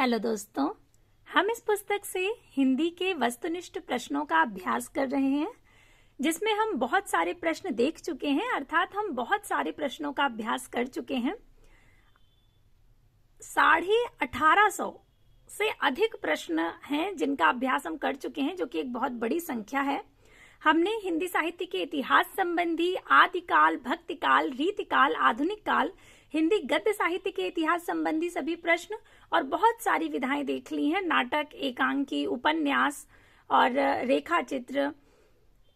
Hello दोस्तों, हम इस पुस्तक से हिंदी के वस्तुनिष्ठ प्रश्नों का अभ्यास कर रहे हैं, जिसमें हम बहुत सारे प्रश्न देख चुके हैं। अर्थात हम बहुत सारे प्रश्नों का अभ्यास कर चुके हैं। 1850 से अधिक प्रश्न हैं जिनका अभ्यास हम कर चुके हैं, जो कि एक बहुत बड़ी संख्या है। हमने हिंदी साहित्य के इतिहास संबंधी आदिकाल, भक्तिकाल, रीतिकाल, आधुनिक काल, हिंदी गद्य साहित्य के इतिहास संबंधी सभी प्रश्न और बहुत सारी विधाएं देख ली हैं। नाटक, एकांकी, उपन्यास और रेखा चित्र,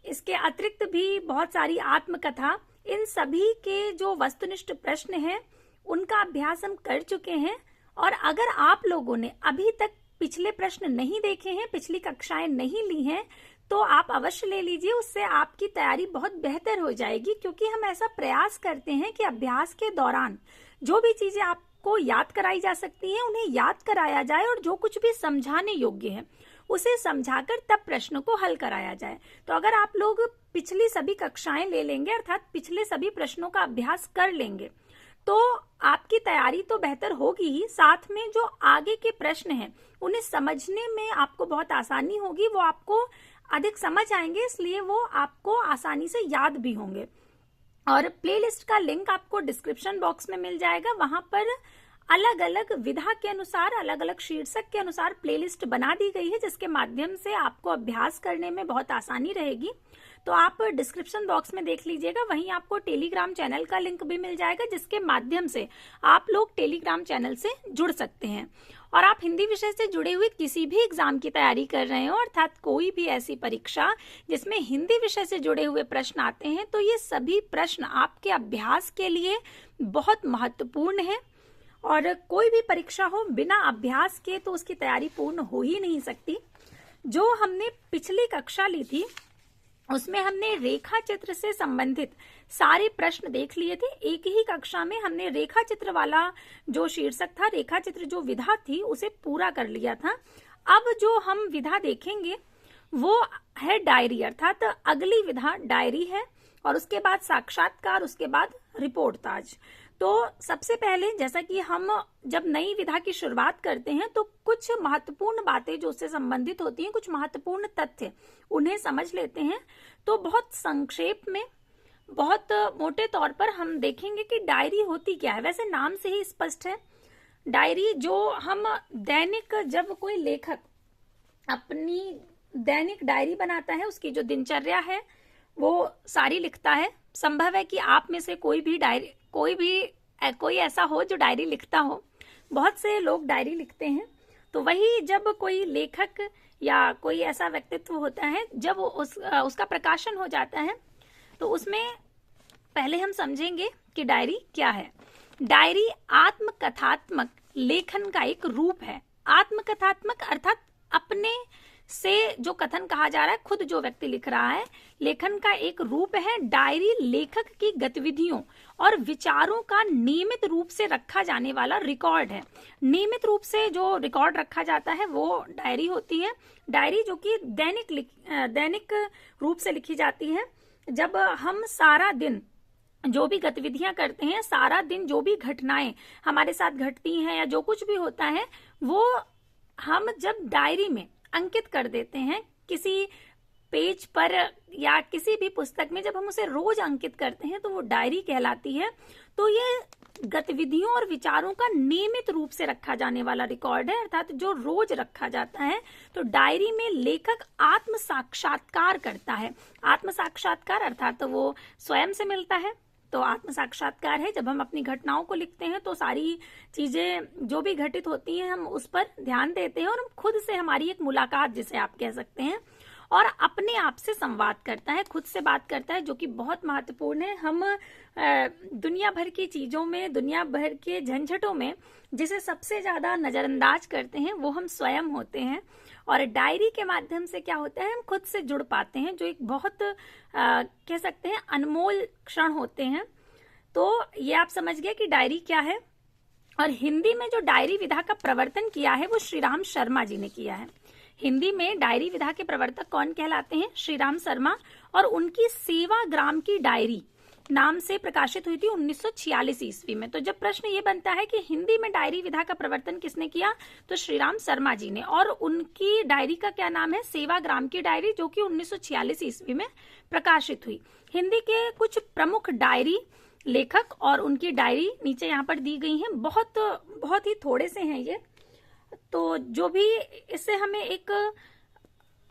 इसके अतिरिक्त भी बहुत सारी आत्मकथा, इन सभी के जो वस्तुनिष्ठ प्रश्न हैं उनका अभ्यास हम कर चुके हैं। और अगर आप लोगों ने अभी तक पिछले प्रश्न नहीं देखे हैं, पिछली कक्षाएं नहीं ली हैं, तो आप अवश्य ले लीजिए। उससे आपकी तैयारी बहुत बेहतर हो जाएगी, क्योंकि हम ऐसा प्रयास करते हैं कि अभ्यास के दौरान जो भी चीजें आपको याद कराई जा सकती हैं उन्हें याद कराया जाए, और जो कुछ भी समझाने योग्य है उसे समझाकर तब प्रश्न को हल कराया जाए। तो अगर आप लोग पिछली सभी कक्षाएं ले लेंगे, अर्थात पिछले सभी प्रश्नों का अभ्यास कर लेंगे, तो आपकी तैयारी तो बेहतर होगी ही, साथ में जो आगे के प्रश्न हैं उन्हें समझने में आपको बहुत आसानी होगी, वो आपको अधिक समझ आएंगे, इसलिए वो आपको आसानी से याद भी होंगे। और प्लेलिस्ट का लिंक आपको डिस्क्रिप्शन बॉक्स में मिल जाएगा। वहां पर अलग अलग विधा के अनुसार, अलग अलग शीर्षक के अनुसार प्लेलिस्ट बना दी गई है, जिसके माध्यम से आपको अभ्यास करने में बहुत आसानी रहेगी। तो आप डिस्क्रिप्शन बॉक्स में देख लीजिएगा। वहीं आपको टेलीग्राम चैनल का लिंक भी मिल जाएगा, जिसके माध्यम से आप लोग टेलीग्राम चैनल से जुड़ सकते हैं। और आप हिंदी विषय से जुड़े हुए किसी भी एग्जाम की तैयारी कर रहे हो, अर्थात कोई भी ऐसी परीक्षा जिसमें हिंदी विषय से जुड़े हुए प्रश्न आते हैं, तो ये सभी प्रश्न आपके अभ्यास के लिए बहुत महत्वपूर्ण है। और कोई भी परीक्षा हो बिना अभ्यास के तो उसकी तैयारी पूर्ण हो ही नहीं सकती। जो हमने पिछली कक्षा ली थी उसमें हमने रेखा चित्र से संबंधित सारे प्रश्न देख लिए थे। एक ही कक्षा में हमने रेखा चित्र वाला जो शीर्षक था, रेखा चित्र जो विधा थी, उसे पूरा कर लिया था। अब जो हम विधा देखेंगे वो है डायरी, अर्थात अगली विधा डायरी है, और उसके बाद साक्षात्कार, उसके बाद रिपोर्टाज। तो सबसे पहले, जैसा कि हम जब नई विधा की शुरुआत करते हैं तो कुछ महत्वपूर्ण बातें जो उससे संबंधित होती हैं, कुछ महत्वपूर्ण तथ्य, उन्हें समझ लेते हैं। तो बहुत संक्षेप में, बहुत मोटे तौर पर हम देखेंगे कि डायरी होती क्या है। वैसे नाम से ही स्पष्ट है, डायरी जो हम दैनिक, जब कोई लेखक अपनी दैनिक डायरी बनाता है, उसकी जो दिनचर्या है वो सारी लिखता है। संभव है कि आप में से कोई ऐसा हो जो डायरी लिखता हो। बहुत से लोग डायरी लिखते हैं। तो वही जब कोई लेखक या कोई ऐसा व्यक्तित्व होता है, जब उसका प्रकाशन हो जाता है, तो उसमें पहले हम समझेंगे कि डायरी क्या है। डायरी आत्मकथात्मक लेखन का एक रूप है। आत्मकथात्मक अर्थात अपने से जो कथन कहा जा रहा है, खुद जो व्यक्ति लिख रहा है, लेखन का एक रूप है। डायरी लेखक की गतिविधियों और विचारों का नियमित रूप से रखा जाने वाला रिकॉर्ड है। नियमित रूप से जो रिकॉर्ड रखा जाता है वो डायरी होती है। डायरी जो कि दैनिक रूप से लिखी जाती है। जब हम सारा दिन जो भी गतिविधियां करते हैं, सारा दिन जो भी घटनाएं हमारे साथ घटती हैं या जो कुछ भी होता है, वो हम जब डायरी में अंकित कर देते हैं, किसी पेज पर या किसी भी पुस्तक में जब हम उसे रोज अंकित करते हैं, तो वो डायरी कहलाती है। तो ये गतिविधियों और विचारों का नियमित रूप से रखा जाने वाला रिकॉर्ड है, अर्थात जो रोज रखा जाता है। तो डायरी में लेखक आत्म साक्षात्कार करता है। आत्म साक्षात्कार अर्थात तो वो स्वयं से मिलता है, तो आत्म साक्षात्कार है। जब हम अपनी घटनाओं को लिखते हैं तो सारी चीजें जो भी घटित होती हैं हम उस पर ध्यान देते हैं, और हम खुद से, हमारी एक मुलाकात जिसे आप कह सकते हैं, और अपने आप से संवाद करता है, खुद से बात करता है, जो कि बहुत महत्वपूर्ण है। हम दुनिया भर की चीजों में, दुनिया भर के झंझटों में जिसे सबसे ज्यादा नजरअंदाज करते हैं वो हम स्वयं होते हैं। और डायरी के माध्यम से क्या होता है, हम खुद से जुड़ पाते हैं, जो एक बहुत कह सकते हैं अनमोल क्षण होते हैं। तो ये आप समझ गए कि डायरी क्या है। और हिंदी में जो डायरी विधा का प्रवर्तन किया है वो श्रीराम शर्मा जी ने किया है। हिंदी में डायरी विधा के प्रवर्तक कौन कहलाते हैं? श्रीराम शर्मा। और उनकी सेवाग्राम की डायरी, नाम से प्रकाशित हुई थी 1946 ईस्वी में। तो जब प्रश्न ये बनता है कि हिंदी में डायरी विधा का प्रवर्तन किसने किया, तो श्रीराम शर्मा जी ने, और उनकी डायरी का क्या नाम है, सेवाग्राम की डायरी, जो कि 1946 ईस्वी में प्रकाशित हुई। हिंदी के कुछ प्रमुख डायरी लेखक और उनकी डायरी नीचे यहाँ पर दी गई हैं, बहुत ही थोड़े से हैं ये। तो जो भी इससे हमें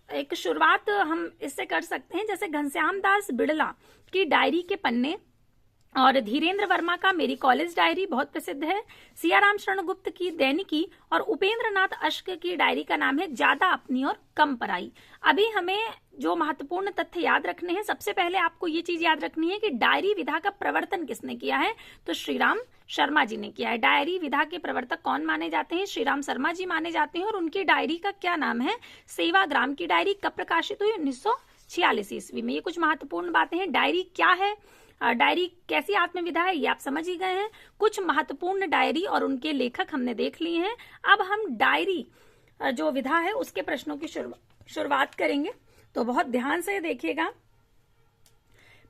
एक शुरुआत हम इससे कर सकते हैं, जैसे घनश्याम दास बिड़ला की डायरी के पन्ने, और धीरेन्द्र वर्मा का मेरी कॉलेज डायरी बहुत प्रसिद्ध है, सियाराम शरण गुप्त की दैनिकी, और उपेंद्र नाथ अश्क की डायरी का नाम है ज्यादा अपनी और कम पराई। अभी हमें जो महत्वपूर्ण तथ्य याद रखने हैं, सबसे पहले आपको ये चीज याद रखनी है कि डायरी विधा का प्रवर्तन किसने किया है, तो श्रीराम शर्मा जी ने किया है। डायरी विधा के प्रवर्तक कौन माने जाते हैं, श्रीराम शर्मा जी माने जाते हैं, और उनकी डायरी का क्या नाम है, सेवाग्राम की डायरी। कब प्रकाशित हुई, 1946 ईस्वी में। ये कुछ महत्वपूर्ण बातें हैं। डायरी क्या है, डायरी कैसी आत्मविधा है, ये आप समझ ही गए हैं। कुछ महत्वपूर्ण डायरी और उनके लेखक हमने देख लिए हैं। अब हम डायरी जो विधा है उसके प्रश्नों की शुरुआत करेंगे, तो बहुत ध्यान से देखिएगा।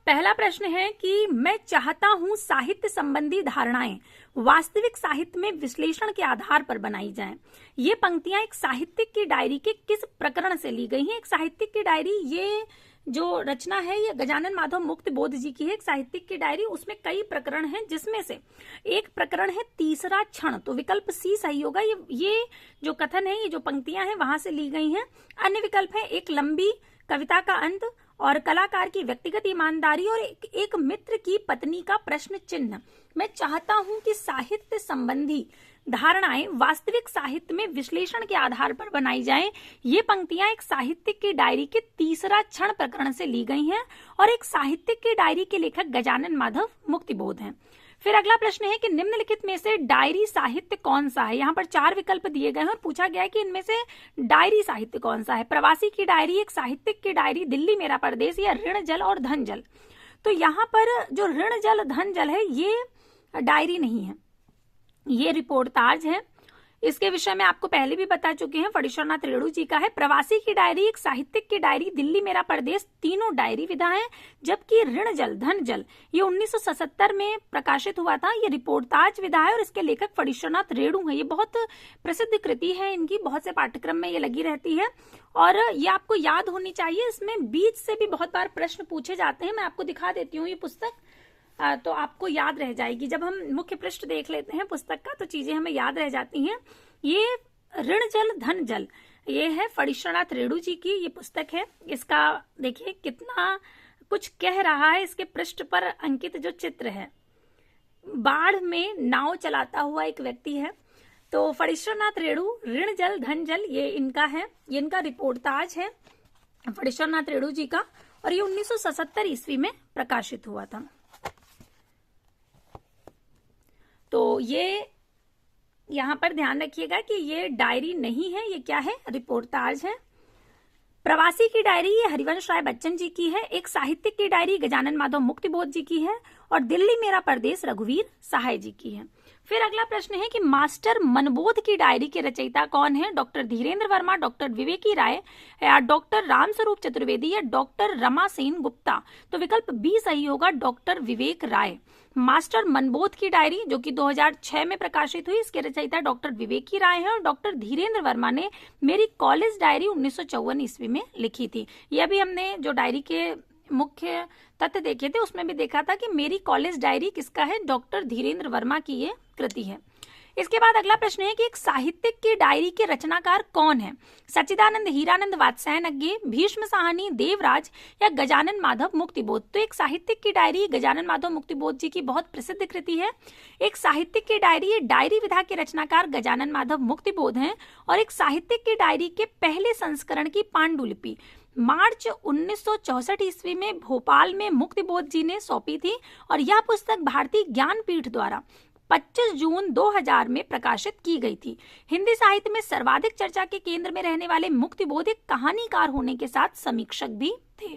पहला प्रश्न है कि मैं चाहता हूं साहित्य संबंधी धारणाएं वास्तविक साहित्य में विश्लेषण के आधार पर बनाई जाएं। ये पंक्तियां एक साहित्यिक की डायरी के किस प्रकरण से ली गई हैं। एक साहित्यिक की डायरी, ये जो रचना है ये गजानन माधव मुक्तिबोध जी की है, एक साहित्यिक की डायरी। उसमें कई प्रकरण हैं, जिसमें से एक प्रकरण है तीसरा क्षण, तो विकल्प सी सही होगा। ये जो कथन है, ये जो पंक्तियां हैं वहां से ली गई हैं। अन्य विकल्प है एक लंबी कविता का अंत, और कलाकार की व्यक्तिगत ईमानदारी, और एक मित्र की पत्नी का प्रश्न चिन्ह। मैं चाहता हूं कि साहित्य संबंधी धारणाएं वास्तविक साहित्य में विश्लेषण के आधार पर बनाई जाएं। ये पंक्तियां एक साहित्यिक की डायरी के तीसरा क्षण प्रकरण से ली गई हैं, और एक साहित्यिक की डायरी के लेखक गजानन माधव मुक्तिबोध हैं। फिर अगला प्रश्न है कि निम्नलिखित में से डायरी साहित्य कौन सा है। यहाँ पर 4 विकल्प दिए गए हैं और पूछा गया है कि इनमें से डायरी साहित्य कौन सा है। प्रवासी की डायरी, एक साहित्यिक की डायरी, दिल्ली मेरा परदेश, या ऋण जल और धन जल। तो यहाँ पर जो ऋण जल धन जल है ये डायरी नहीं है, ये रिपोर्टाज है। इसके विषय में आपको पहले भी बता चुके हैं, फणीश्वरनाथ रेणु जी का है। प्रवासी की डायरी, एक साहित्यिक की डायरी, दिल्ली मेरा परदेश, तीनों डायरी विधा है। जबकि ऋण जल धन जल ये 1977 में प्रकाशित हुआ था, ये रिपोर्टाज विधा है, और इसके लेखक फणीश्वरनाथ रेणु है। ये बहुत प्रसिद्ध कृति है इनकी, बहुत से पाठ्यक्रम में ये लगी रहती है, और ये आपको याद होनी चाहिए। इसमें बीच से भी बहुत बार प्रश्न पूछे जाते हैं। मैं आपको दिखा देती हूँ ये पुस्तक, तो आपको याद रह जाएगी। जब हम मुख्य पृष्ठ देख लेते हैं पुस्तक का तो चीजें हमें याद रह जाती हैं। ये ऋण जल धन जल, ये है फणीश्वरनाथ रेणु जी की ये पुस्तक है। इसका देखिए कितना कुछ कह रहा है। इसके पृष्ठ पर अंकित जो चित्र है, बाढ़ में नाव चलाता हुआ एक व्यक्ति है। तो फणीश्वरनाथ रेणु, ऋण जल धन जल, ये इनका है, ये इनका रिपोर्टाज है फणीश्वरनाथ रेणु जी का, और ये 1977 ईस्वी में प्रकाशित हुआ था। तो ये यहां पर ध्यान रखिएगा कि ये डायरी नहीं है, ये क्या है, रिपोर्टाज है। प्रवासी की डायरी ये हरिवंश राय बच्चन जी की है। एक साहित्यिक की डायरी गजानन माधव मुक्तिबोध जी की है, और दिल्ली मेरा परदेश रघुवीर सहाय जी की है। फिर अगला प्रश्न है कि मास्टर मनबोध की डायरी के रचयिता कौन है। डॉक्टर धीरेन्द्र वर्मा, डॉक्टर विवेकी राय, या डॉक्टर रामस्वरूप चतुर्वेदी, या डॉक्टर रमा सेन गुप्ता। तो विकल्प बी सही होगा, डॉक्टर विवेक राय। मास्टर मनबोध की डायरी जो कि 2006 में प्रकाशित हुई, इसके रचयिता डॉक्टर विवेकी राय हैं, और डॉक्टर धीरेन्द्र वर्मा ने मेरी कॉलेज डायरी 1954 ईस्वी में लिखी थी। यह भी हमने जो डायरी के मुख्य तथ्य देखे थे उसमें भी देखा था कि मेरी कॉलेज डायरी किसका है, डॉक्टर धीरेन्द्र वर्मा की ये कृति है। इसके बाद अगला प्रश्न है कि एक साहित्यिक की डायरी के रचनाकार कौन है। सच्चिदानंद हीरानंद वात्स्यायन, भीष्म साहनी, देवराज, या गजानन माधव मुक्तिबोध। तो एक साहित्यिक की डायरी गजानन माधव मुक्तिबोध जी की बहुत प्रसिद्ध कृति है। एक साहित्यिक की डायरी, डायरी विधा के रचनाकार गजानन माधव मुक्तिबोध हैं, और एक साहित्यिक की डायरी के पहले संस्करण की पांडुलिपि मार्च 1964 ईस्वी में भोपाल में मुक्तिबोध जी ने सौंपी थी, और यह पुस्तक भारतीय ज्ञानपीठ द्वारा 25 जून 2000 में प्रकाशित की गई थी। हिंदी साहित्य में सर्वाधिक चर्चा के केंद्र में रहने वाले मुक्तिबोध एक कहानीकार होने के साथ समीक्षक भी थे।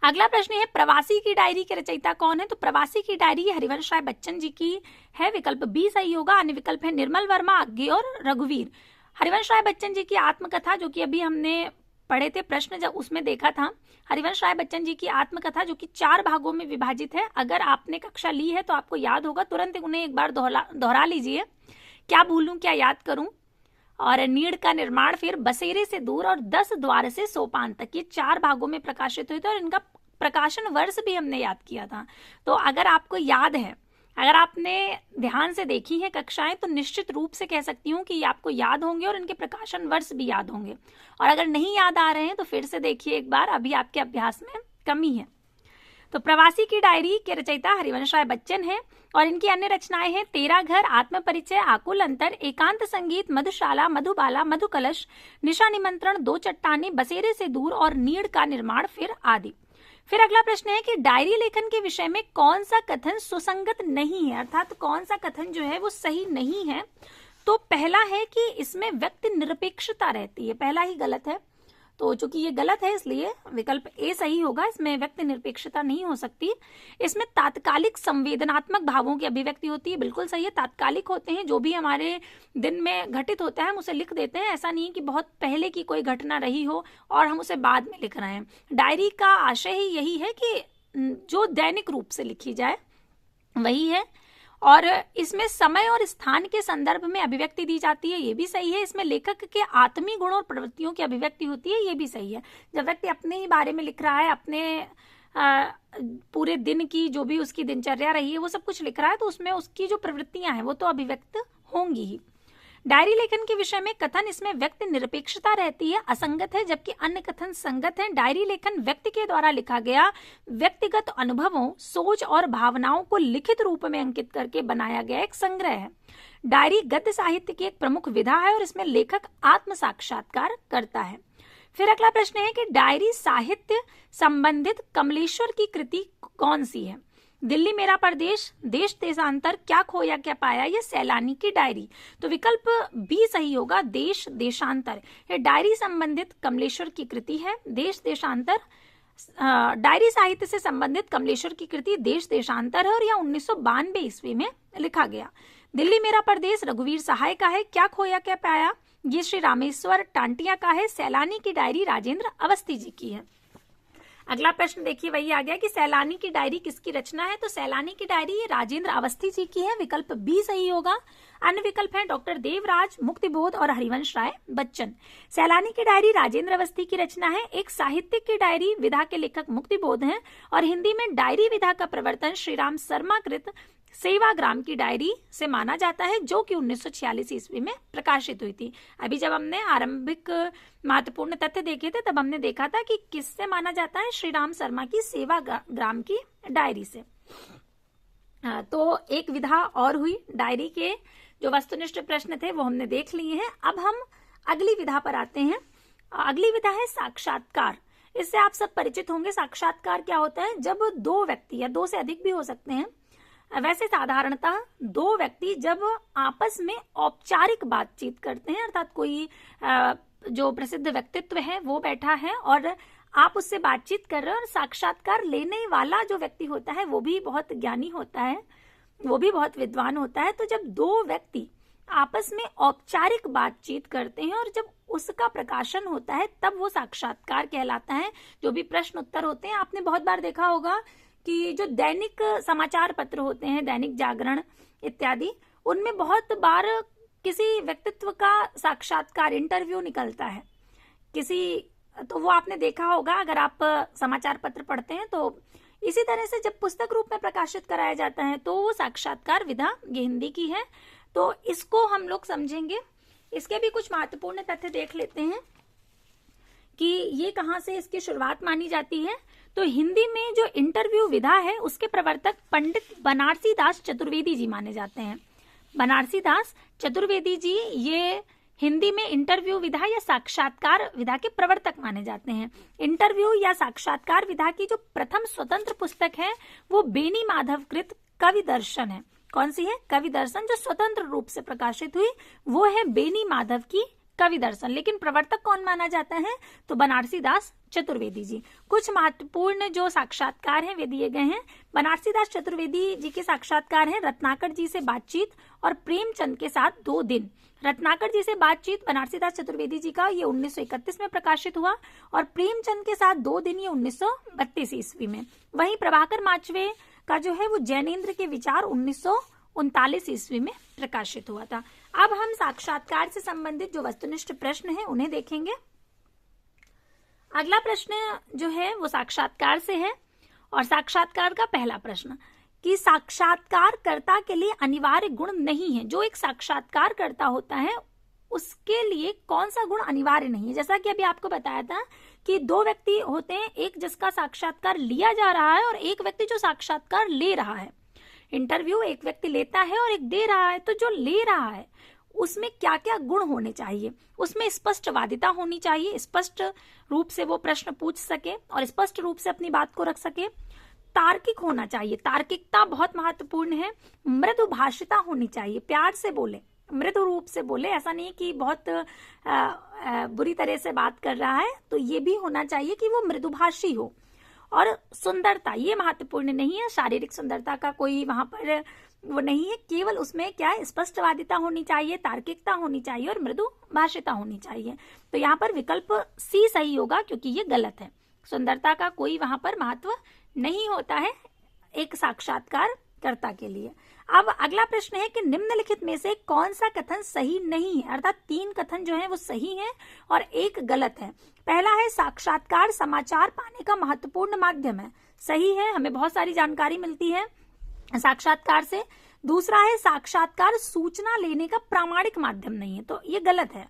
अगला प्रश्न है प्रवासी की डायरी के रचयिता कौन है। तो प्रवासी की डायरी हरिवंश राय बच्चन जी की है, विकल्प बी सही होगा। अन्य विकल्प है निर्मल वर्मा, अज्ञे और रघुवीर। हरिवंश राय बच्चन जी की आत्मकथा जो कि अभी हमने पढ़े थे प्रश्न, जब उसमें देखा था हरिवंश राय बच्चन जी की आत्मकथा जो कि 4 भागों में विभाजित है। अगर आपने कक्षा ली है तो आपको याद होगा, तुरंत उन्हें एक बार दोहरा लीजिए। क्या भूलूं क्या याद करूं, और नीड़ का निर्माण, फिर बसेरे से दूर, और 10 द्वार से सोपान तक, ये 4 भागों में प्रकाशित हुए थे और इनका प्रकाशन वर्ष भी हमने याद किया था। तो अगर आपको याद है, अगर आपने ध्यान से देखी है कक्षाएं, तो निश्चित रूप से कह सकती हूँ कि ये आपको याद होंगे और इनके प्रकाशन वर्ष भी याद होंगे। और अगर नहीं याद आ रहे हैं तो फिर से देखिए एक बार, अभी आपके अभ्यास में कमी है। तो प्रवासी की डायरी के रचयिता हरिवंश राय बच्चन है और इनकी अन्य रचनाएं हैं तेरा घर, आत्मपरिचय, आकुल अंतर, एकांत संगीत, मधुशाला, मधुबाला, मधुकलश, निशा निमंत्रण, दो चट्टाने, बसेरे से दूर और नीड़ का निर्माण, फिर आदि। फिर अगला प्रश्न है कि डायरी लेखन के विषय में कौन सा कथन सुसंगत नहीं है, अर्थात कौन सा कथन जो है वो सही नहीं है। तो पहला है कि इसमें व्यक्ति निरपेक्षता रहती है, पहला ही गलत है। तो चूंकि ये गलत है इसलिए विकल्प ए सही होगा, इसमें व्यक्ति निरपेक्षता नहीं हो सकती। इसमें तात्कालिक संवेदनात्मक भावों की अभिव्यक्ति होती है, बिल्कुल सही है, तात्कालिक होते हैं, जो भी हमारे दिन में घटित होता है हम उसे लिख देते हैं, ऐसा नहीं कि बहुत पहले की कोई घटना रही हो और हम उसे बाद में लिख रहे हैं। डायरी का आशय ही यही है कि जो दैनिक रूप से लिखी जाए वही है, और इसमें समय और स्थान के संदर्भ में अभिव्यक्ति दी जाती है, ये भी सही है। इसमें लेखक के आत्मीय गुणों और प्रवृत्तियों की अभिव्यक्ति होती है, ये भी सही है। जब व्यक्ति अपने ही बारे में लिख रहा है, अपने पूरे दिन की जो भी उसकी दिनचर्या रही है वो सब कुछ लिख रहा है, तो उसमें उसकी जो प्रवृत्तियां हैं वो तो अभिव्यक्त होंगी ही। डायरी लेखन के विषय में कथन, इसमें व्यक्ति निरपेक्षता रहती है, असंगत है, जबकि अन्य कथन संगत है। डायरी लेखन व्यक्ति के द्वारा लिखा गया व्यक्तिगत अनुभवों, सोच और भावनाओं को लिखित रूप में अंकित करके बनाया गया एक संग्रह है। डायरी गद्य साहित्य की एक प्रमुख विधा है और इसमें लेखक आत्म साक्षात्कार करता है। फिर अगला प्रश्न है कि डायरी साहित्य संबंधित कमलेश्वर की कृति कौन सी है। दिल्ली मेरा परदेश, देश देशांतर, क्या खोया क्या पाया, ये सैलानी की डायरी। तो विकल्प बी सही होगा, देश देशांतर। ये डायरी संबंधित कमलेश्वर की कृति है। देश देशांतर डायरी साहित्य से संबंधित कमलेश्वर की कृति देश देशांतर है और यह 1992 ईस्वी में लिखा गया। दिल्ली मेरा परदेश रघुवीर सहाय का है। क्या खोया क्या पाया ये श्री रामेश्वर टांटिया का है। सैलानी की डायरी राजेंद्र अवस्थी जी की है। अगला प्रश्न देखिए वही आ गया कि सैलानी की डायरी किसकी रचना है। तो सैलानी की डायरी राजेंद्र अवस्थी जी की है, विकल्प बी सही होगा। अन्य विकल्प हैं डॉक्टर देवराज, मुक्तिबोध और हरिवंश राय बच्चन। सैलानी की डायरी राजेंद्र अवस्थी की रचना है। एक साहित्यिक की डायरी विधा के लेखक मुक्तिबोध हैं और हिंदी में डायरी विधा का प्रवर्तन श्रीराम शर्मा कृत सेवाग्राम की डायरी से माना जाता है, जो कि 1946 ईस्वी में प्रकाशित हुई थी। अभी जब हमने आरंभिक महत्वपूर्ण तथ्य देखे थे तब हमने देखा था कि किससे माना जाता है, श्रीराम शर्मा की सेवाग्राम की डायरी से। तो एक विधा और हुई। डायरी के जो वस्तुनिष्ठ प्रश्न थे वो हमने देख लिए हैं। अब हम अगली विधा पर आते हैं। अगली विधा है साक्षात्कार। इससे आप सब परिचित होंगे। साक्षात्कार क्या होता है, जब दो व्यक्ति या दो से अधिक भी हो सकते हैं, वैसे साधारणतः दो व्यक्ति जब आपस में औपचारिक बातचीत करते हैं, अर्थात कोई जो प्रसिद्ध व्यक्तित्व है वो बैठा है और आप उससे बातचीत कर रहे हैं और साक्षात्कार लेने वाला जो व्यक्ति होता है वो भी बहुत ज्ञानी होता है, वो भी बहुत विद्वान होता है। तो जब दो व्यक्ति आपस में औपचारिक बातचीत करते हैं और जब उसका प्रकाशन होता है तब वो साक्षात्कार कहलाता है। जो भी प्रश्न उत्तर होते हैं, आपने बहुत बार देखा होगा कि जो दैनिक समाचार पत्र होते हैं, दैनिक जागरण इत्यादि, उनमें बहुत बार किसी व्यक्तित्व का साक्षात्कार, इंटरव्यू निकलता है किसी, तो वो आपने देखा होगा अगर आप समाचार पत्र पढ़ते हैं। तो इसी तरह से जब पुस्तक रूप में प्रकाशित कराया जाता है तो वो साक्षात्कार विधा ये हिंदी की है। तो इसको हम लोग समझेंगे। इसके भी कुछ महत्वपूर्ण तथ्य देख लेते हैं कि ये कहाँ से इसकी शुरुआत मानी जाती है। तो हिंदी में जो इंटरव्यू विधा है उसके प्रवर्तक पंडित बनारसी दास चतुर्वेदी जी माने जाते हैं। बनारसी दास चतुर्वेदी जी ये हिंदी में इंटरव्यू विधा या साक्षात्कार विधा के प्रवर्तक माने जाते हैं। इंटरव्यू या साक्षात्कार विधा की जो प्रथम स्वतंत्र पुस्तक है वो बेनी माधव कृत कवि दर्शन है। कौन सी है? कवि दर्शन। जो स्वतंत्र रूप से प्रकाशित हुई वो है बेनी माधव की कवि दर्शन। लेकिन प्रवर्तक कौन माना जाता है? तो बनारसी दास चतुर्वेदी जी। कुछ महत्वपूर्ण जो साक्षात्कार हैं वे दिए गए हैं। बनारसी दास चतुर्वेदी जी के साक्षात्कार हैं रत्नाकर जी से बातचीत और प्रेमचंद के साथ 2 दिन। रत्नाकर जी से बातचीत बनारसी दास चतुर्वेदी जी का ये 1931 में प्रकाशित हुआ और प्रेमचंद के साथ 2 दिन ये 1932 ईस्वी में। वहीं प्रभाकर माचवे का जो है वो जैनेन्द्र के विचार 1939 ईस्वी में प्रकाशित हुआ था। अब हम साक्षात्कार से संबंधित जो वस्तुनिष्ठ प्रश्न हैं उन्हें देखेंगे। अगला प्रश्न जो है वो साक्षात्कार से है और साक्षात्कार का पहला प्रश्न कि साक्षात्कारकर्ता के लिए अनिवार्य गुण नहीं है। जो एक साक्षात्कारकर्ता होता है उसके लिए कौन सा गुण अनिवार्य नहीं है? जैसा कि अभी आपको बताया था कि 2 व्यक्ति होते हैं, एक जिसका साक्षात्कार लिया जा रहा है और एक व्यक्ति जो साक्षात्कार ले रहा है। इंटरव्यू एक व्यक्ति लेता है और एक दे रहा है। तो जो ले रहा है उसमें क्या क्या गुण होने चाहिए? उसमें स्पष्टवादिता होनी चाहिए, स्पष्ट रूप से वो प्रश्न पूछ सके और स्पष्ट रूप से अपनी बात को रख सके। तार्किक होना चाहिए, तार्किकता बहुत महत्वपूर्ण है। मृदुभाषिता होनी चाहिए, प्यार से बोले, मृदु रूप से बोले, ऐसा नहीं कि बहुत बुरी तरह से बात कर रहा है। तो ये भी होना चाहिए कि वो मृदुभाषी हो। और सुंदरता ये महत्वपूर्ण नहीं है, शारीरिक सुंदरता का कोई वहां पर वो नहीं है, केवल उसमें क्या है, स्पष्टवादिता होनी चाहिए, तार्किकता होनी चाहिए और मृदु भाषिता होनी चाहिए। तो यहाँ पर विकल्प सी सही होगा क्योंकि ये गलत है। सुंदरता का कोई वहां पर महत्व नहीं होता है एक साक्षात्कारकर्ता के लिए। अब अगला प्रश्न है कि निम्नलिखित में से कौन सा कथन सही नहीं है? अर्थात 3 कथन जो है वो सही है और 1 गलत है। पहला है साक्षात्कार समाचार पाने का महत्वपूर्ण माध्यम है। सही है, हमें बहुत सारी जानकारी मिलती है साक्षात्कार से। दूसरा है साक्षात्कार सूचना लेने का प्रामाणिक माध्यम नहीं है। तो ये गलत है,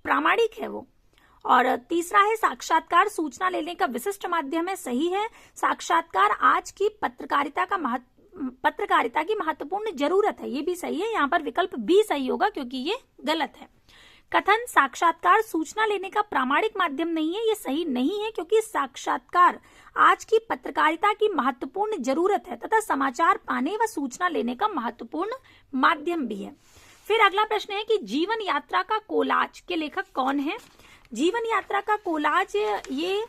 प्रामाणिक है वो। और तीसरा है साक्षात्कार सूचना लेने का विशिष्ट माध्यम है। सही है, साक्षात्कार आज की पत्रकारिता की महत्वपूर्ण जरूरत है। ये भी सही है, यहाँ पर विकल्प बी सही होगा क्योंकि ये गलत है। कथन साक्षात्कार सूचना लेने का प्रामाणिक माध्यम नहीं है, ये सही नहीं है क्योंकि साक्षात्कार आज की पत्रकारिता की महत्वपूर्ण जरूरत है तथा समाचार पाने व सूचना लेने का महत्वपूर्ण माध्यम भी है। फिर अगला प्रश्न है कि जीवन यात्रा का कोलाज के लेखक कौन है? जीवन यात्रा का कोलाज ये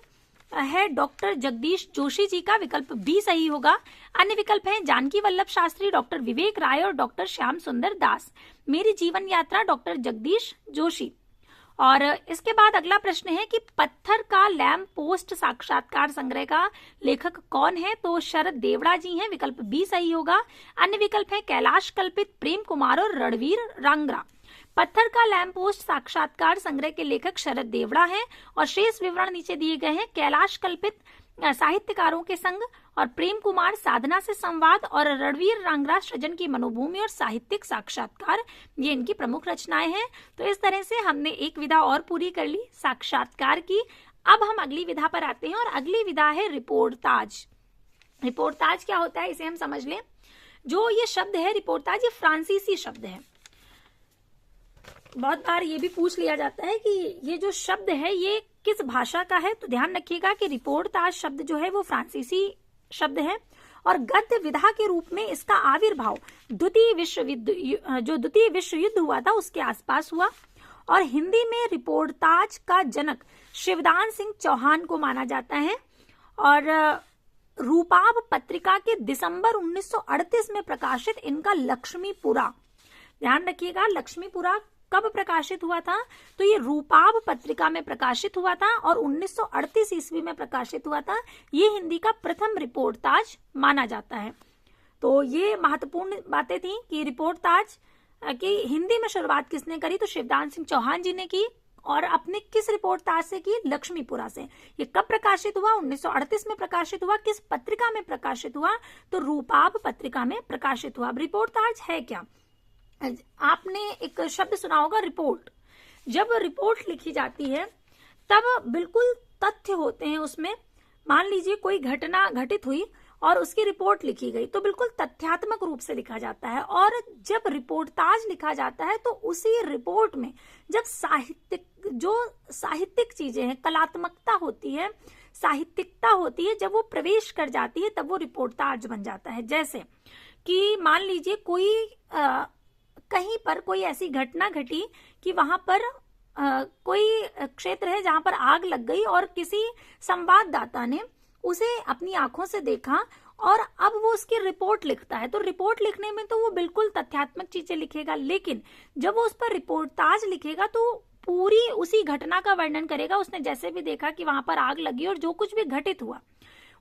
है डॉक्टर जगदीश जोशी जी का। विकल्प बी सही होगा। अन्य विकल्प हैं जानकी वल्लभ शास्त्री, डॉक्टर विवेक राय और डॉक्टर श्याम सुंदर दास। मेरी जीवन यात्रा डॉक्टर जगदीश जोशी। और इसके बाद अगला प्रश्न है कि पत्थर का लैंप पोस्ट साक्षात्कार संग्रह का लेखक कौन है? तो शरद देवड़ा जी हैं। विकल्प बी सही होगा। अन्य विकल्प है कैलाश कल्पित, प्रेम कुमार और रणवीर रांगरा। पत्थर का लैंप पोस्ट साक्षात्कार संग्रह के लेखक शरद देवड़ा हैं और शेष विवरण नीचे दिए गए हैं। कैलाश कल्पित साहित्यकारों के संग और प्रेम कुमार साधना से संवाद और रणवीर रांगरा सृजन की मनोभूमि और साहित्यिक साक्षात्कार, ये इनकी प्रमुख रचनाएं हैं। तो इस तरह से हमने एक विधा और पूरी कर ली साक्षात्कार की। अब हम अगली विधा पर आते हैं और अगली विधा है रिपोर्टाज। रिपोर्टाज क्या होता है इसे हम समझ लें। जो ये शब्द है रिपोर्टाज, ये फ्रांसीसी शब्द है। बहुत बार ये भी पूछ लिया जाता है कि ये जो शब्द है ये किस भाषा का है। तो ध्यान रखिएगा कि रिपोर्टाज शब्द जो है वो फ्रांसीसी शब्द है और गद्य विधा के रूप में इसका आविर्भाव द्वितीय विश्व युद्ध हुआ था उसके आसपास हुआ। और हिंदी में रिपोर्टाज का जनक शिवदान सिंह चौहान को माना जाता है। और रूपाब पत्रिका के दिसंबर 1938 में प्रकाशित इनका लक्ष्मीपुरा, ध्यान रखिएगा लक्ष्मीपुरा कब प्रकाशित हुआ था? तो ये रूपाब पत्रिका में प्रकाशित हुआ था और 1938 ईस्वी में प्रकाशित हुआ था। ये हिंदी का प्रथम रिपोर्टाज माना जाता है। तो ये महत्वपूर्ण बातें थी कि रिपोर्टाज की हिंदी में शुरुआत किसने करी? तो शिवदान सिंह चौहान जी ने की। और अपने किस रिपोर्टाज से की? लक्ष्मीपुरा से। ये कब प्रकाशित हुआ? 1938 में प्रकाशित हुआ। किस पत्रिका में प्रकाशित हुआ? तो रूपाब पत्रिका में प्रकाशित हुआ। अब रिपोर्टाज है क्या? आपने एक शब्द सुना होगा रिपोर्ट। जब रिपोर्ट लिखी जाती है तब बिल्कुल तथ्य होते हैं उसमें। मान लीजिए कोई घटना घटित हुई और उसकी रिपोर्ट लिखी गई तो बिल्कुल तथ्यात्मक रूप से लिखा जाता है। और जब रिपोर्टाज लिखा जाता है तो उसी रिपोर्ट में जब साहित्यिक चीजें हैं, कलात्मकता होती है, साहित्यिकता होती है, जब वो प्रवेश कर जाती है तब वो रिपोर्टाज बन जाता है। जैसे कि मान लीजिए कोई कहीं पर कोई ऐसी घटना घटी कि वहां पर कोई क्षेत्र है जहां पर आग लग गई और किसी संवाददाता ने उसे अपनी आंखों से देखा और अब वो उसकी रिपोर्ट लिखता है। तो रिपोर्ट लिखने में तो वो बिल्कुल तथ्यात्मक चीजें लिखेगा, लेकिन जब वो उस पर रिपोर्टाज लिखेगा तो पूरी उसी घटना का वर्णन करेगा। उसने जैसे भी देखा कि वहां पर आग लगी और जो कुछ भी घटित हुआ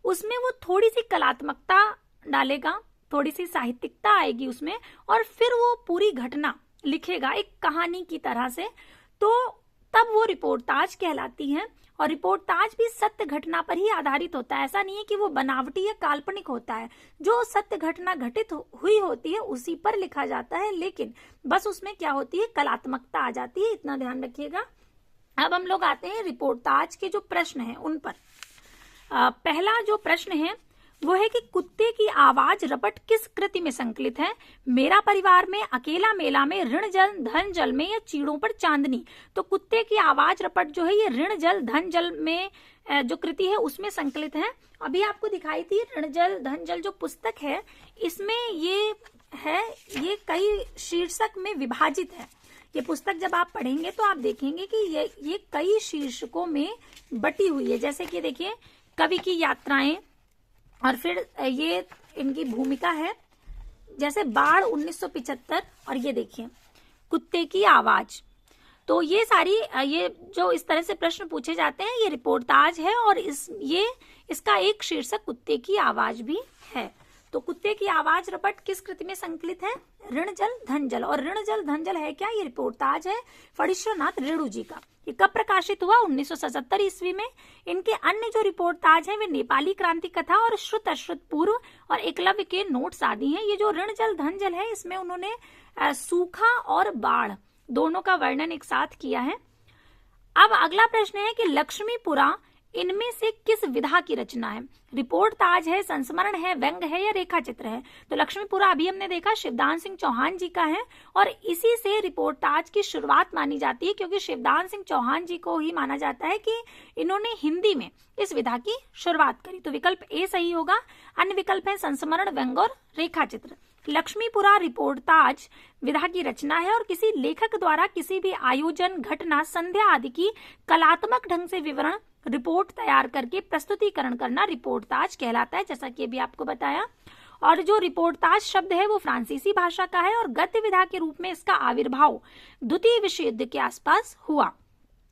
उसमें वो थोड़ी सी कलात्मकता डालेगा, थोड़ी सी साहित्यिकता आएगी उसमें, और फिर वो पूरी घटना लिखेगा एक कहानी की तरह से। तो तब वो रिपोर्टाज कहलाती है। और रिपोर्टाज भी सत्य घटना पर ही आधारित होता है। ऐसा नहीं है कि वो बनावटी या काल्पनिक होता है। जो सत्य घटना घटित हुई होती है उसी पर लिखा जाता है, लेकिन बस उसमें क्या होती है, कलात्मकता आ जाती है। इतना ध्यान रखिएगा। अब हम लोग आते हैं रिपोर्टाज के जो प्रश्न हैं उन पर। पहला जो प्रश्न है वो है कि कुत्ते की आवाज रपट किस कृति में संकलित है? मेरा परिवार में, अकेला मेला में, ऋण जल धन जल में या चीड़ों पर चांदनी। तो कुत्ते की आवाज रपट जो है ये ऋण जल धन जल में जो कृति है उसमें संकलित है। अभी आपको दिखाई थी ऋण जल धन जल जो पुस्तक है, इसमें ये है, ये कई शीर्षक में विभाजित है। ये पुस्तक जब आप पढ़ेंगे तो आप देखेंगे कि ये कई शीर्षकों में बटी हुई है। जैसे कि देखिए कवि की यात्राएं, और फिर ये इनकी भूमिका है, जैसे बाढ़ 1975, और ये देखिए कुत्ते की आवाज। तो ये सारी ये जो इस तरह से प्रश्न पूछे जाते हैं ये रिपोर्टाज है, और इसका एक शीर्षक कुत्ते की आवाज भी है। तो कुत्ते की आवाज रपट किस कृति में संकलित है? ऋण जल धन जल। और ऋण जल धन जल है क्या? ये रिपोर्टाज है फणीश्वरनाथ रेणु जी का। ये कब प्रकाशित हुआ? 1977 ईस्वी में। इनके अन्य जो रिपोर्टाज हैं वे नेपाली क्रांति कथा और श्रुत अश्रुत पूर्व और एकलव्य के नोट्स आदि हैं। ये जो ऋण जल धन जल है इसमें उन्होंने सूखा और बाढ़ दोनों का वर्णन एक साथ किया है। अब अगला प्रश्न है कि लक्ष्मीपुरा इनमें से किस विधा की रचना है? रिपोर्टाज है, संस्मरण है, व्यंग है या रेखा चित्र है? तो लक्ष्मीपुरा अभी हमने देखा शिवदान सिंह चौहान जी का है, और इसी से रिपोर्टाज की शुरुआत मानी जाती है, क्योंकि शिवदान सिंह चौहान जी को ही माना जाता है कि इन्होंने हिंदी में इस विधा की शुरुआत करी। तो विकल्प ए सही होगा। अन्य विकल्प है संस्मरण, व्यंग और रेखा चित्र। लक्ष्मीपुरा रिपोर्टाज विधा की रचना है और किसी लेखक द्वारा किसी भी आयोजन, घटना, संध्या आदि की कलात्मक ढंग से विवरण रिपोर्ट तैयार करके प्रस्तुतिकरण करना रिपोर्टाज कहलाता है, जैसा कि अभी आपको बताया। और जो रिपोर्टाज शब्द है वो फ्रांसीसी भाषा का है, और गद्य विधा के रूप में इसका आविर्भाव द्वितीय विश्व युद्ध के आसपास हुआ।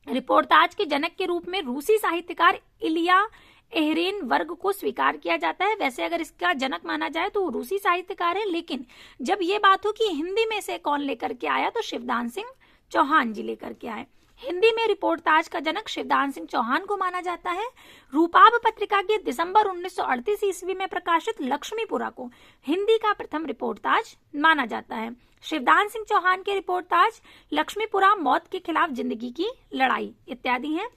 रिपोर्टाज के जनक के रूप में रूसी साहित्यकार इलिया एहरेनबर्ग को स्वीकार किया जाता है। वैसे अगर इसका जनक माना जाए तो वो रूसी साहित्यकार है, लेकिन जब ये बात हो कि हिंदी में से कौन लेकर के आया तो शिवदान सिंह चौहान जी लेकर के आए। हिंदी में रिपोर्टाज का जनक शिवदान सिंह चौहान को माना जाता है। रूपाब पत्रिका के दिसंबर 1938 ईस्वी में प्रकाशित लक्ष्मीपुरा को हिंदी का प्रथम रिपोर्टाज माना जाता है। शिवदान सिंह चौहान के रिपोर्टाज लक्ष्मीपुरा, मौत के खिलाफ जिंदगी की लड़ाई इत्यादि हैं।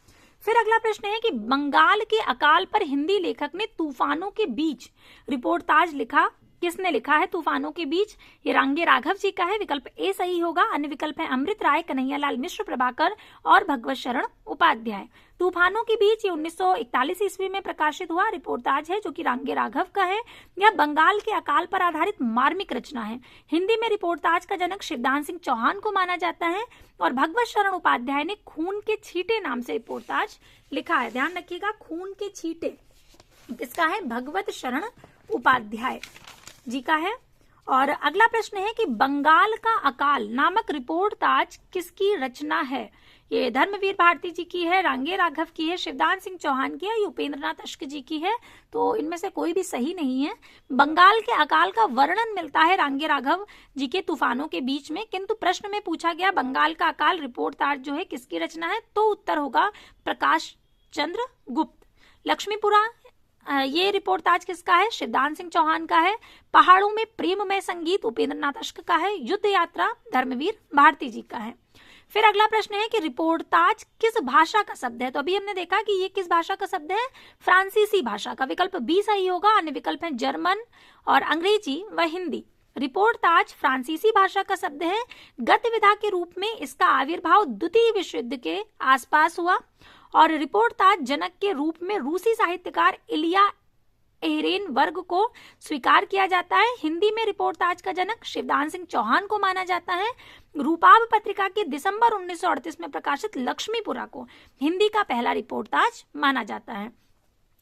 फिर अगला प्रश्न है कि बंगाल के अकाल पर हिंदी लेखक ने तूफानों के बीच रिपोर्टाज लिखा। किसने लिखा है तूफानों के बीच? ये रांगे राघव जी का है। विकल्प ए सही होगा। अन्य विकल्प है अमृत राय, कन्हैयालाल मिश्र, प्रभाकर और भगवत शरण उपाध्याय। तूफानों के बीच ये 1941 ईस्वी में प्रकाशित हुआ रिपोर्टाज है जो कि रांगे राघव का है। यह बंगाल के अकाल पर आधारित मार्मिक रचना है। हिंदी में रिपोर्टाज का जनक शिवदान सिंह चौहान को माना जाता है, और भगवत शरण उपाध्याय ने खून के छींटे नाम से रिपोर्टाज लिखा है। ध्यान रखिएगा, खून के छींटे किसका है? भगवत शरण उपाध्याय जी का है। और अगला प्रश्न है कि बंगाल का अकाल नामक रिपोर्टाज किसकी रचना है? ये धर्मवीर भारती जी की है, रांगे राघव की है, शिवदान सिंह चौहान की है, उपेंद्रनाथ अश्क जी की है। तो इनमें से कोई भी सही नहीं है। बंगाल के अकाल का वर्णन मिलता है रांगे राघव जी के तूफानों के बीच में, किंतु प्रश्न में पूछा गया बंगाल का अकाल रिपोर्टाज जो है किसकी रचना है, तो उत्तर होगा प्रकाश चंद्र गुप्त। लक्ष्मीपुरा ये रिपोर्टाज किसका है? शिवदान सिंह चौहान का है। पहाड़ों में प्रेममय संगीत उपेंद्रनाथ अश्क का है। युद्ध यात्रा धर्मवीर भारती जी का है। फिर अगला प्रश्न है कि रिपोर्टाज किस भाषा का शब्द है? तो अभी हमने देखा कि ये किस भाषा का शब्द है? फ्रांसीसी भाषा का। विकल्प बी सही होगा। अन्य विकल्प है जर्मन और अंग्रेजी व हिंदी। रिपोर्टाज फ्रांसीसी भाषा का शब्द है। गद्य विधा के रूप में इसका आविर्भाव द्वितीय विश्व युद्ध के आसपास हुआ, और रिपोर्टाज जनक के रूप में रूसी साहित्यकार इलिया एहरेनबर्ग को स्वीकार किया जाता है। हिंदी में रिपोर्टाज का जनक शिवदान सिंह चौहान को माना जाता है। रूपाब पत्रिका के दिसंबर 1938 में प्रकाशित लक्ष्मीपुरा को हिंदी का पहला रिपोर्टाज माना जाता है।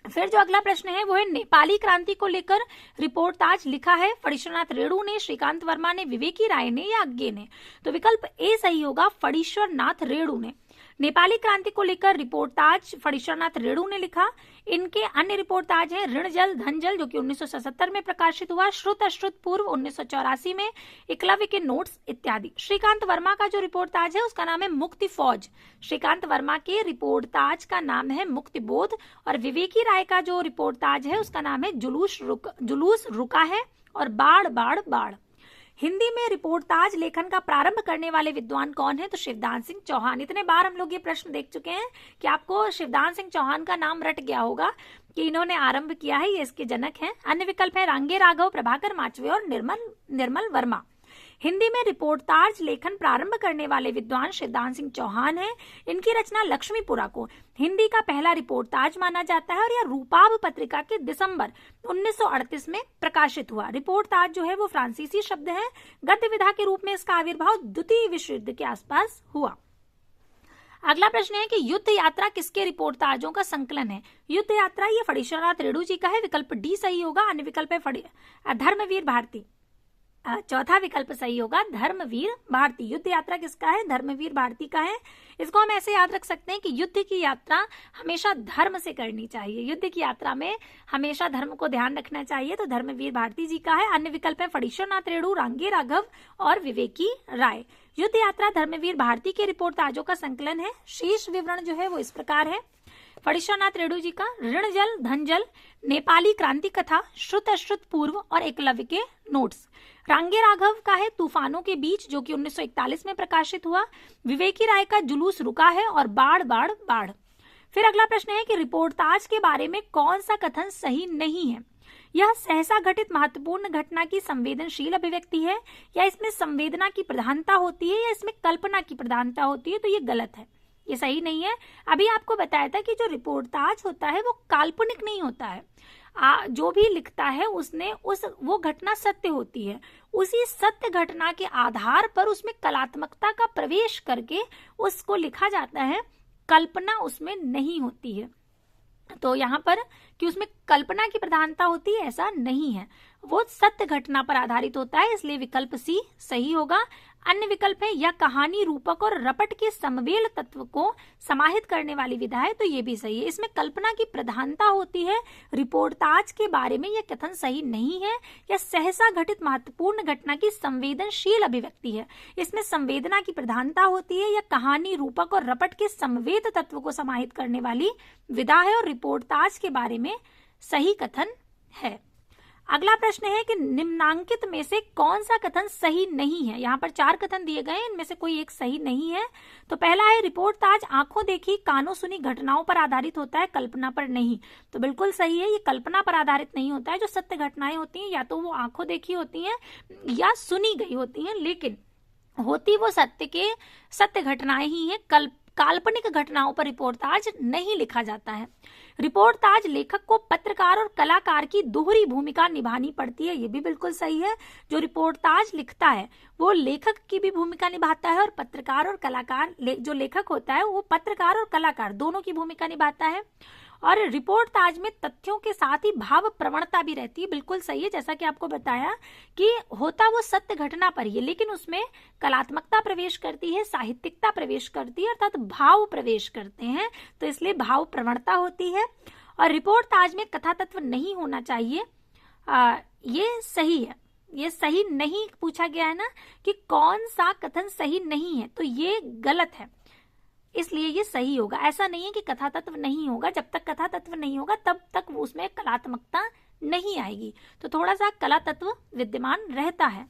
फिर जो अगला प्रश्न है वो है नेपाली क्रांति को लेकर रिपोर्टाज लिखा है फणीश्वरनाथ रेणु ने, श्रीकांत वर्मा ने, विवेकी राय ने या अज्ञे ने। तो विकल्प ए सही होगा, फणीश्वरनाथ रेणु ने। नेपाली क्रांति को लेकर रिपोर्टाज फणीश्वरनाथ रेणु ने लिखा। इनके अन्य रिपोर्टाज हैं ऋण जल धन जल जो कि 1977 में प्रकाशित हुआ, श्रुत अश्रुत पूर्व 1984 में, एकलव्य के नोट्स इत्यादि। श्रीकांत वर्मा का जो रिपोर्टाज है उसका नाम है मुक्ति फौज। श्रीकांत वर्मा के रिपोर्टाज का नाम है मुक्ति बोध। और विवेकी राय का जो रिपोर्टाज है उसका नाम है जुलूस रुका है और बाढ़ बाढ़ बाढ़। हिंदी में रिपोर्टाज लेखन का प्रारंभ करने वाले विद्वान कौन है? तो शिवदान सिंह चौहान। इतने बार हम लोग ये प्रश्न देख चुके हैं कि आपको शिवदान सिंह चौहान का नाम रट गया होगा कि इन्होंने आरंभ किया है, ये इसके जनक हैं। अन्य विकल्प है रांगे राघव, प्रभाकर माचवे और निर्मल वर्मा। हिंदी में रिपोर्टाज लेखन प्रारंभ करने वाले विद्वान शिवदान सिंह चौहान हैं। इनकी रचना लक्ष्मीपुरा को हिंदी का पहला रिपोर्टाज माना जाता है और यह रूपाब पत्रिका के दिसंबर 1938 में प्रकाशित हुआ। रिपोर्टाज जो है वो फ्रांसीसी शब्द है। गद्य विधा के रूप में इसका आविर्भाव द्वितीय विश्व युद्ध के आसपास हुआ। अगला प्रश्न है कि युद्ध यात्रा किसके रिपोर्टाजों का संकलन है? युद्ध यात्रा ये फणीश्वरनाथ रेणु जी का है। विकल्प डी सही होगा। अन्य विकल्प है धर्मवीर भारती। चौथा विकल्प सही होगा, धर्मवीर भारती। युद्ध यात्रा किसका है? धर्मवीर भारती का है। इसको हम ऐसे याद रख सकते हैं कि युद्ध की यात्रा हमेशा धर्म से करनी चाहिए। युद्ध की यात्रा में हमेशा धर्म को ध्यान रखना चाहिए, तो धर्मवीर भारती जी का है। अन्य विकल्प है फणीश्वरनाथ रेणु, रांगे राघव और विवेकी राय। युद्ध यात्रा धर्मवीर भारती के रिपोर्टाजों का संकलन है। शेष विवरण जो है वो इस प्रकार है। फणीश्वरनाथ रेणु जी का ऋण जल धन जल, नेपाली क्रांति कथा, श्रुत अश्रुत पूर्व और एकलव्य के नोट्स। रांगे राघव का है तूफानों के बीच जो कि 1941 में प्रकाशित हुआ। विवेकी राय का जुलूस रुका है और बाढ़ बाढ़ बाढ़। फिर अगला प्रश्न है कि रिपोर्टाज के बारे में कौन सा कथन सही नहीं है? यह सहसा घटित महत्वपूर्ण घटना की संवेदनशील अभिव्यक्ति है, या इसमें संवेदना की प्रधानता होती है, या इसमें कल्पना की प्रधानता होती है। तो ये गलत है, ये सही नहीं है। अभी आपको बताया था कि जो रिपोर्टाज होता है वो काल्पनिक नहीं होता है। जो भी लिखता है उसने वो घटना सत्य होती है, उसी सत्य घटना के आधार पर उसमें कलात्मकता का प्रवेश करके उसको लिखा जाता है, कल्पना उसमें नहीं होती है। तो यहाँ पर कि उसमें कल्पना की प्रधानता होती है ऐसा नहीं है, वो सत्य घटना पर आधारित होता है, इसलिए विकल्प सी सही होगा। अन्य विकल्प है यह कहानी रूपक और रपट के समवेल तत्व को समाहित करने वाली विधा है, तो ये भी सही है। इसमें कल्पना की प्रधानता होती है। रिपोर्टाज के बारे में यह कथन सही नहीं है। यह सहसा घटित महत्वपूर्ण घटना की संवेदनशील अभिव्यक्ति है, इसमें संवेदना की प्रधानता होती है। यह कहानी रूपक और रपट के समवेत तत्व को समाहित करने वाली विधा है और रिपोर्टाज के बारे में सही कथन है। अगला प्रश्न है कि निम्नांकित में से कौन सा कथन सही नहीं है? यहाँ पर 4 कथन दिए गए, इनमें से कोई एक सही नहीं है। तो पहला है रिपोर्टाज आंखों देखी कानों सुनी घटनाओं पर आधारित होता है, कल्पना पर नहीं। तो बिल्कुल सही है, ये कल्पना पर आधारित नहीं होता है। जो सत्य घटनाएं होती हैं या तो वो आंखों देखी होती हैं या सुनी गई होती हैं, लेकिन होती वो सत्य घटनाएं ही है। काल्पनिक घटनाओं पर रिपोर्टाज नहीं लिखा जाता है। रिपोर्टाज लेखक को पत्रकार और कलाकार की दोहरी भूमिका निभानी पड़ती है, ये भी बिल्कुल सही है। जो रिपोर्टाज लिखता है वो लेखक की भी भूमिका निभाता है और पत्रकार और कलाकार जो लेखक होता है वो पत्रकार और कलाकार दोनों की भूमिका निभाता है। और रिपोर्टाज में तथ्यों के साथ ही भाव प्रवणता भी रहती है, बिल्कुल सही है। जैसा कि आपको बताया कि होता वो सत्य घटना पर ही है, लेकिन उसमें कलात्मकता प्रवेश करती है, साहित्यिकता प्रवेश करती है, अर्थात भाव प्रवेश करते हैं, तो इसलिए भाव प्रवणता होती है। और रिपोर्टाज में कथा तत्व नहीं होना चाहिए, ये सही है। ये सही नहीं पूछा गया है ना कि कौन सा कथन सही नहीं है, तो ये गलत है, इसलिए ये सही होगा। ऐसा नहीं है कि कथा तत्व नहीं होगा, जब तक कथा तत्व नहीं होगा तब तक उसमें कलात्मकता नहीं आएगी, तो थोड़ा सा कला तत्व विद्यमान रहता है।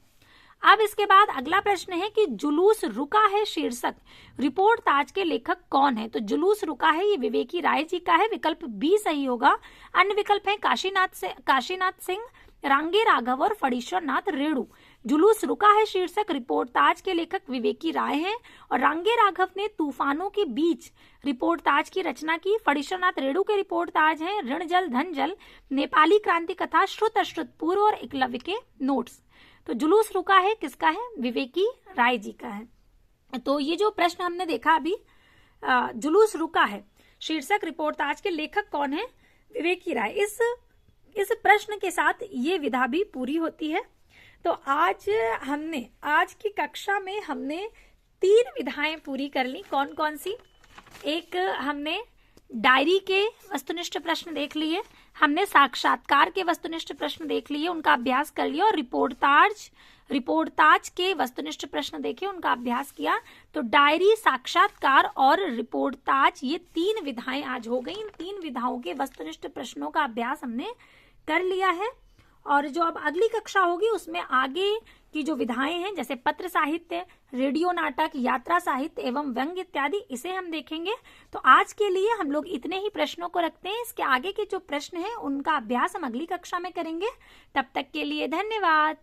अब इसके बाद अगला प्रश्न है कि जुलूस रुका है शीर्षक रिपोर्टाज के लेखक कौन है? तो जुलूस रुका है ये विवेकी राय जी का है, विकल्प बी सही होगा। अन्य विकल्प है काशीनाथ सिंह, रांगे राघव और फणीश्वरनाथ रेणु। जुलूस रुका है शीर्षक रिपोर्टाज के लेखक विवेकी राय हैं और रांगे राघव ने तूफानों के बीच रिपोर्टाज की रचना की। फणीश्वरनाथ रेणु के रिपोर्टाज हैं ऋण जल धन जल, नेपाली क्रांति कथा, श्रुत अश्रुत पूर्व और एकलव्य के नोट्स। तो जुलूस रुका है किसका है? विवेकी राय जी का है। तो ये जो प्रश्न हमने देखा अभी, जुलूस रुका है शीर्षक रिपोर्टाज के लेखक कौन है? विवेकी राय। इस प्रश्न के साथ ये विधा भी पूरी होती है। तो आज की कक्षा में हमने 3 विधाएं पूरी कर ली। कौन कौन सी? एक हमने डायरी के वस्तुनिष्ठ प्रश्न देख लिए, हमने साक्षात्कार के वस्तुनिष्ठ प्रश्न देख लिए, उनका अभ्यास कर लिया, और रिपोर्टाज के वस्तुनिष्ठ प्रश्न देखे, उनका अभ्यास किया। तो डायरी, साक्षात्कार और रिपोर्टाज, ये 3 विधाएं आज हो गई। इन 3 विधाओं के वस्तुनिष्ठ प्रश्नों का अभ्यास हमने कर लिया है। और जो अब अगली कक्षा होगी उसमें आगे की जो विधाएं हैं, जैसे पत्र साहित्य, रेडियो नाटक, यात्रा साहित्य एवं व्यंग्य इत्यादि, इसे हम देखेंगे। तो आज के लिए हम लोग इतने ही प्रश्नों को रखते हैं। इसके आगे के जो प्रश्न हैं उनका अभ्यास हम अगली कक्षा में करेंगे। तब तक के लिए धन्यवाद।